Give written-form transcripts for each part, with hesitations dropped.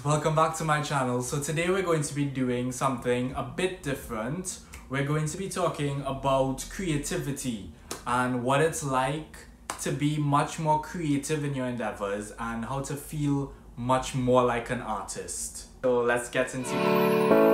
Welcome back to my channel. So today we're going to be doing something a bit different. We're going to be talking about creativity and what it's like to be much more creative in your endeavors and how to feel much more like an artist. So let's get into it.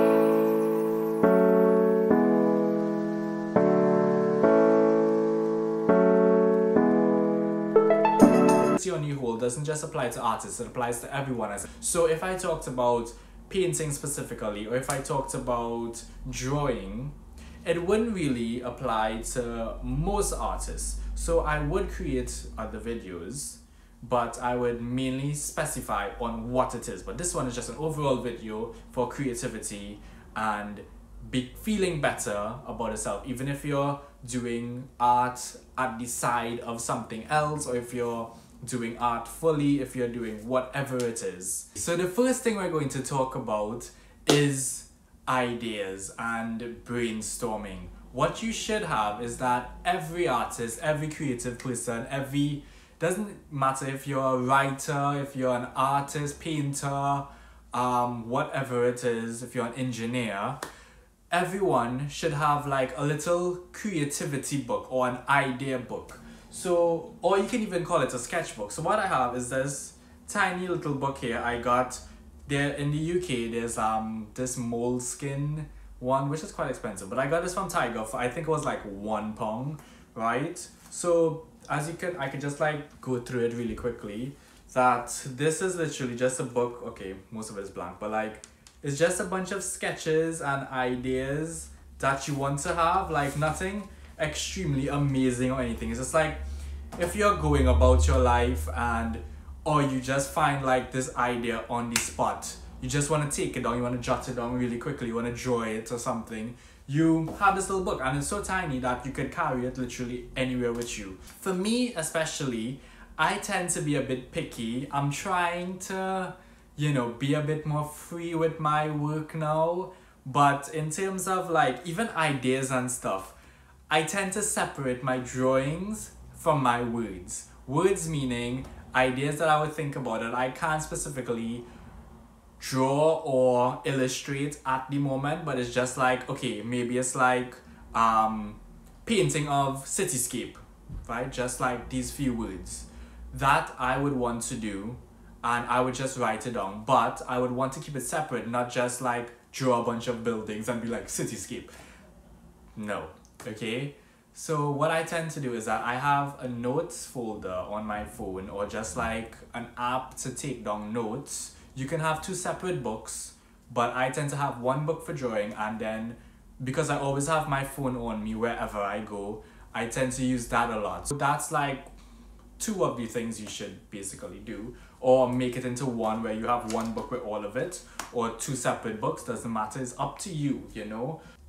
On your whole doesn't just apply to artists, it applies to everyone. So if I talked about painting specifically, or if I talked about drawing, it wouldn't really apply to most artists. So I would create other videos, but I would mainly specify on what it is. But this one is just an overall video for creativity and feeling better about yourself, even if you're doing art at the side of something else, or if you're doing art fully, if you're doing whatever it is. So the first thing we're going to talk about is ideas and brainstorming. What you should have is that every artist, every creative person, doesn't matter if you're a writer, if you're an artist, painter, whatever it is, if you're an engineer, everyone should have like a little creativity book or an idea book. So, or you can even call it a sketchbook. So what I have is this tiny little book here. I got there in the UK. There's this moleskin one, which is quite expensive, but I got this from Tiger for, I think it was like £1, right? So as you can, I could just like go through it really quickly. That this is literally just a book. Okay, most of it is blank, but like it's just a bunch of sketches and ideas that you want to have, like nothing extremely amazing or anything. It's just like if you're going about your life or you just find like this idea on the spot, you just want to take it down, you want to jot it down really quickly, you want to draw it or something, you have this little book and it's so tiny that you could carry it literally anywhere with you. For me especially, I tend to be a bit picky. I'm trying to, be a bit more free with my work now, but in terms of like even ideas and stuff, I tend to separate my drawings from my words. Words meaning ideas that I would think about that I can't specifically draw or illustrate at the moment, but it's just like, okay, maybe it's like painting of cityscape, right? Just like these few words that I would want to do, and I would just write it down, but I would want to keep it separate, not just like draw a bunch of buildings and be like cityscape. No. Okay, so what I tend to do is that I have a notes folder on my phone, or just like an app to take down notes. You can have two separate books, but I tend to have one book for drawing, and then because I always have my phone on me wherever I go, I tend to use that a lot. So that's like two of the things you should basically do, or make it into one where you have one book with all of it, or two separate books, doesn't matter, it's up to you,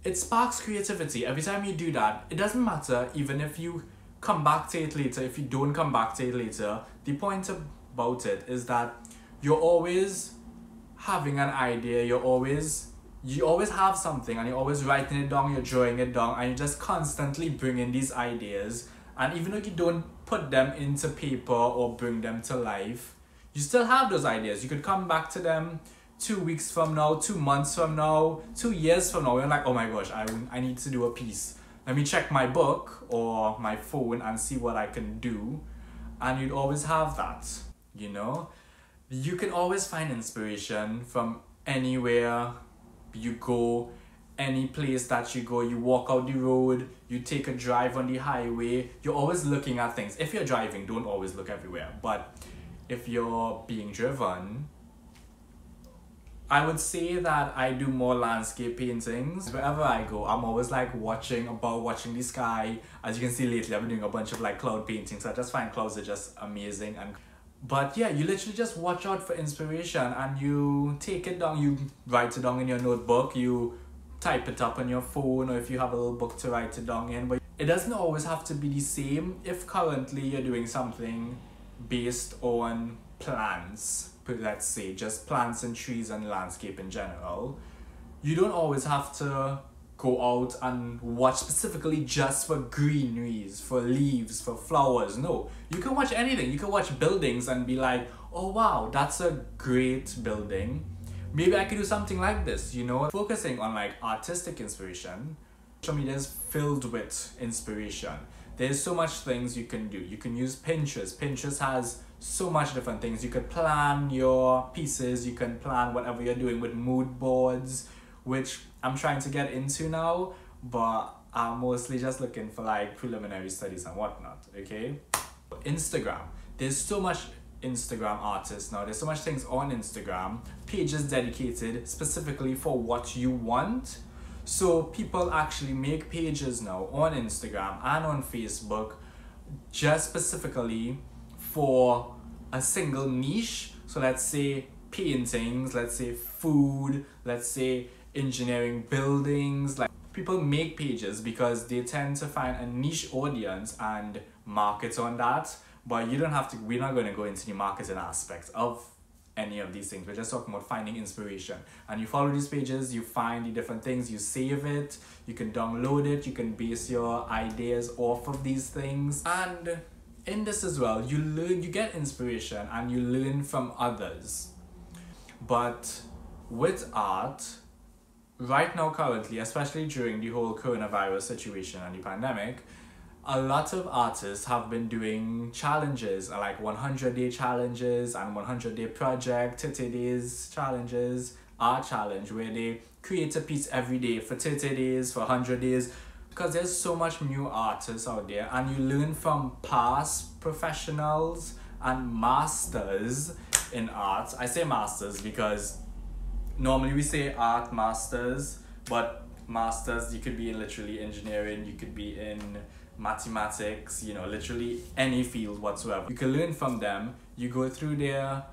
It sparks creativity. Every time you do that, it doesn't matter even if you come back to it later, if you don't come back to it later. The point about it is that you're always having an idea, you always have something, and you're always writing it down, you're drawing it down, and you're just constantly bringing these ideas. And even though you don't put them into paper or bring them to life, you still have those ideas. You could come back to them 2 weeks from now, 2 months from now, 2 years from now, you're like, oh my gosh, I need to do a piece. Let me check my book or my phone and see what I can do. And you'd always have that, You can always find inspiration from anywhere you go, any place that you go. You walk out the road, you take a drive on the highway, you're always looking at things. If you're driving, don't always look everywhere. But if you're being driven, I would say that I do more landscape paintings. Wherever I go, I'm always like watching the sky. As you can see lately, I've been doing a bunch of like cloud paintings. I just find clouds are just amazing. But yeah, you literally just watch out for inspiration and you take it down, you write it down in your notebook, you type it up on your phone, or if you have a little book to write it down in. But it doesn't always have to be the same. If currently you're doing something based on plants, let's say just plants and trees and landscape in general, you don't always have to go out and watch specifically just for greeneries, for leaves, for flowers. No, you can watch anything. You can watch buildings and be like, oh wow, that's a great building. Maybe I could do something like this, you know? Focusing on like artistic inspiration. Social media is filled with inspiration. There's so much things you can do. You can use Pinterest. Pinterest has so much different things. You could plan your pieces, you can plan whatever you're doing with mood boards, which I'm trying to get into now, but I'm mostly just looking for like preliminary studies and whatnot, okay? Instagram. There's so much Instagram artists now. There's so much things on Instagram, pages dedicated specifically for what you want. So people actually make pages now on Instagram and on Facebook just specifically for a single niche. So let's say paintings, let's say food, let's say engineering buildings. Like people make pages because they tend to find a niche audience and market on that. But you don't have to, we're not going to go into the marketing aspect of any of these things. We're just talking about finding inspiration. And you follow these pages, you find the different things, you save it, you can download it, you can base your ideas off of these things. And in this as well, you learn, you get inspiration and you learn from others. But with art, right now currently, especially during the whole coronavirus situation and the pandemic, a lot of artists have been doing challenges like 100-day challenges and 100-day project, 30 days challenges, art challenge, where they create a piece every day for 30 days, for 100 days, because there's so much new artists out there and you learn from past professionals and masters in art. I say masters because normally we say art masters, but masters, you could be in literally engineering, you could be in mathematics, you know, literally any field whatsoever. You can learn from them, you go through their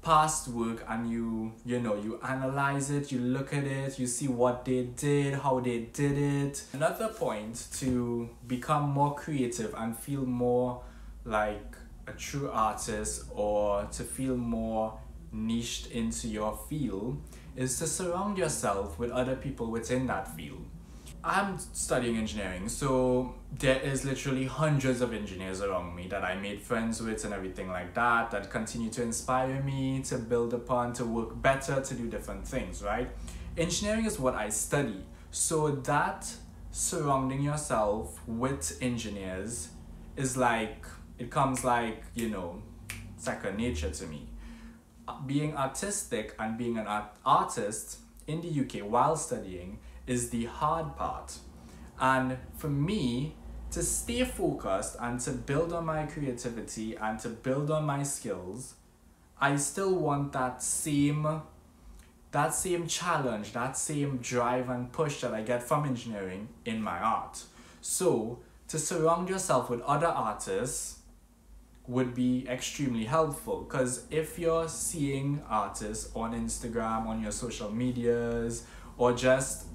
past work and you analyze it, you look at it, you see what they did, how they did it. Another point to become more creative and feel more like a true artist, or to feel more niched into your field, is to surround yourself with other people within that field. I'm studying engineering, so there is literally hundreds of engineers around me that I made friends with and everything like that, that continue to inspire me, to build upon, to work better, to do different things, right? Engineering is what I study, so that surrounding yourself with engineers is like, it comes like, you know, second nature to me. Being artistic and being an artist in the UK while studying is the hard part. And for me, to stay focused and to build on my creativity and to build on my skills, I still want that same challenge, that same drive and push that I get from engineering in my art. So to surround yourself with other artists would be extremely helpful, because if you're seeing artists on Instagram, on your social medias, or just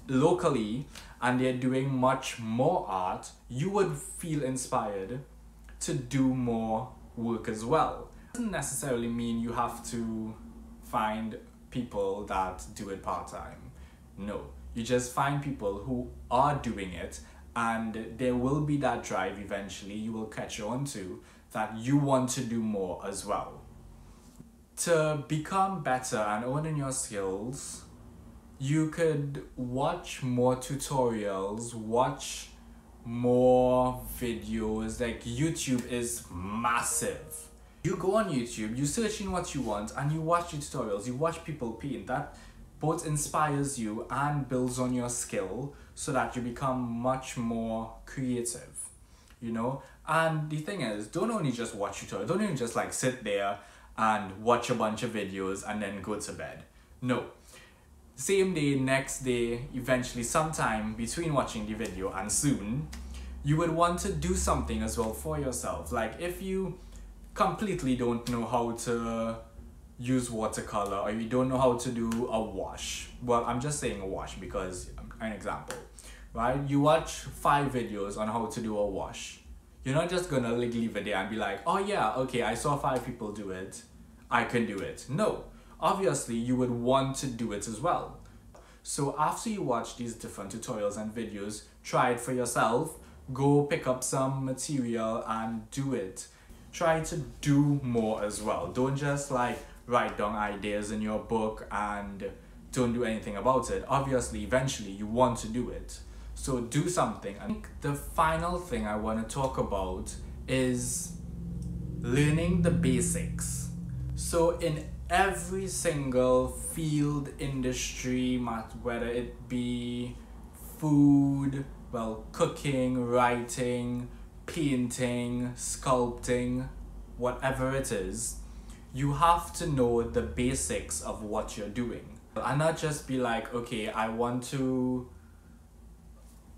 locally, and they're doing much more art, you would feel inspired to do more work as well. It doesn't necessarily mean you have to find people that do it part-time. No, you just find people who are doing it, and there will be that drive eventually you will catch on to, that you want to do more as well. To become better and owning your skills, you could watch more tutorials, watch more videos. Like YouTube is massive. You go on YouTube, you search in what you want and you watch the tutorials, you watch people paint. That both inspires you and builds on your skill so that you become much more creative, you know? And the thing is, don't only just watch tutorials, don't even just like sit there and watch a bunch of videos and then go to bed. No. Same day, next day, eventually sometime between watching the video and soon, you would want to do something as well for yourself. Like if you completely don't know how to use watercolor, or you don't know how to do a wash. Well, I'm just saying a wash because an example, right? You watch 5 videos on how to do a wash. You're not just gonna like leave it there and be like, oh yeah, okay, I saw 5 people do it, I can do it. No. Obviously, you would want to do it as well. So after you watch these different tutorials and videos, try it for yourself, go pick up some material and do it. try to do more as well. Don't just like write down ideas in your book and don't do anything about it. Obviously, eventually you want to do it. So do something. I think the final thing I want to talk about is learning the basics. So in every single field, industry, whether it be food, well, cooking, writing, painting, sculpting, whatever it is, you have to know the basics of what you're doing. And not just be like, okay, I want to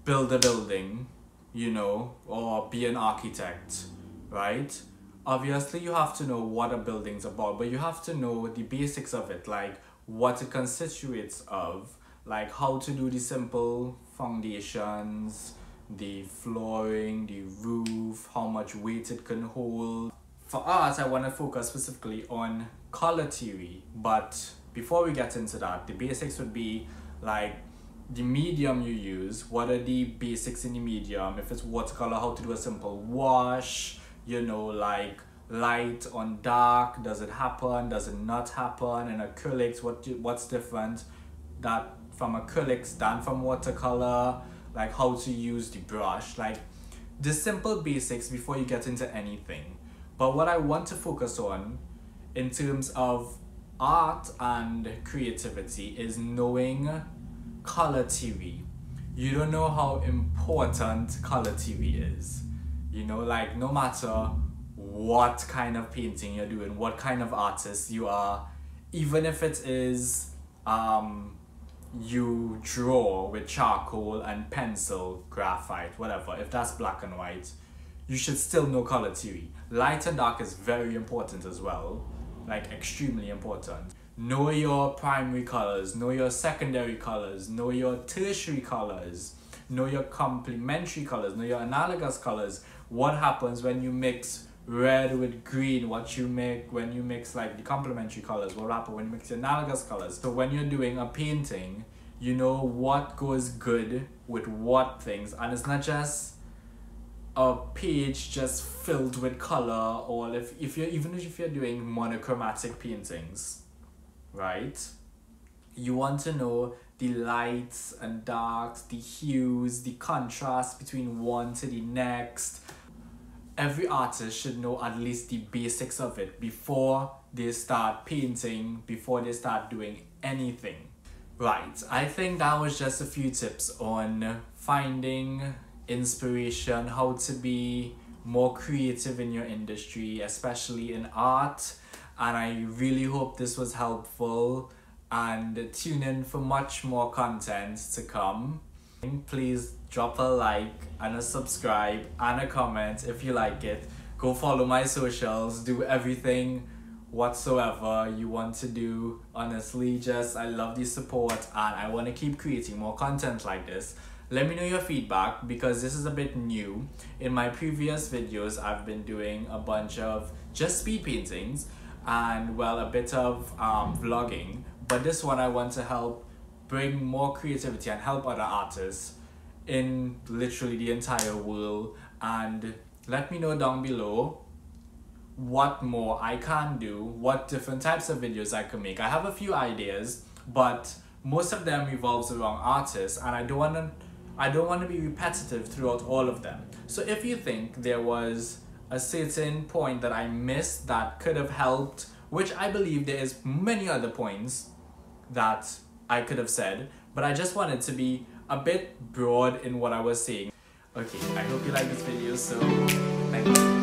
build a building, you know, or be an architect, right? Obviously, you have to know what a building's about, but you have to know the basics of it, like what it constitutes of, like how to do the simple foundations, the flooring, the roof, how much weight it can hold. For art, I want to focus specifically on color theory, but before we get into that, the basics would be like the medium you use, what are the basics in the medium, if it's watercolor, how to do a simple wash, you know, like light on dark, does it happen, does it not happen, and acrylics, what's different that from acrylics than from watercolor, like how to use the brush, like the simple basics before you get into anything. But what I want to focus on in terms of art and creativity is knowing color theory. You don't know how important color theory is. You know, like no matter what kind of painting you're doing, what kind of artist you are, even if it is you draw with charcoal and pencil, graphite, whatever, if that's black and white, you should still know color theory. Light and dark is very important as well, like extremely important. Know your primary colors, know your secondary colors, know your tertiary colors, know your complementary colors, know your analogous colors. What happens when you mix red with green? What you make when you mix like the complementary colors? What happens when you mix the analogous colors? So when you're doing a painting, you know what goes good with what things, and it's not just a page just filled with color, or if you're doing monochromatic paintings, right? You want to know the lights and darks, the hues, the contrast between one to the next. Every artist should know at least the basics of it before they start painting, before they start doing anything. Right, I think that was just a few tips on finding inspiration, how to be more creative in your industry, especially in art. And I really hope this was helpful, and tune in for much more content to come. Please drop a like and a subscribe and a comment if you like it. Go follow my socials, do everything whatsoever you want to do. Honestly, just I love the support and I want to keep creating more content like this. Let me know your feedback because this is a bit new. In my previous videos, I've been doing a bunch of just speed paintings and well, a bit of vlogging. But this one I want to help bring more creativity and help other artists in literally the entire world. And let me know down below what more I can do, what different types of videos I can make. I have a few ideas, but most of them revolves around artists, and I don't want to be repetitive throughout all of them. So if you think there was a certain point that I missed that could have helped, which I believe there is many other points that I could have said, but I just wanted to be a bit broad in what I was saying. Okay, I hope you like this video, so thank you.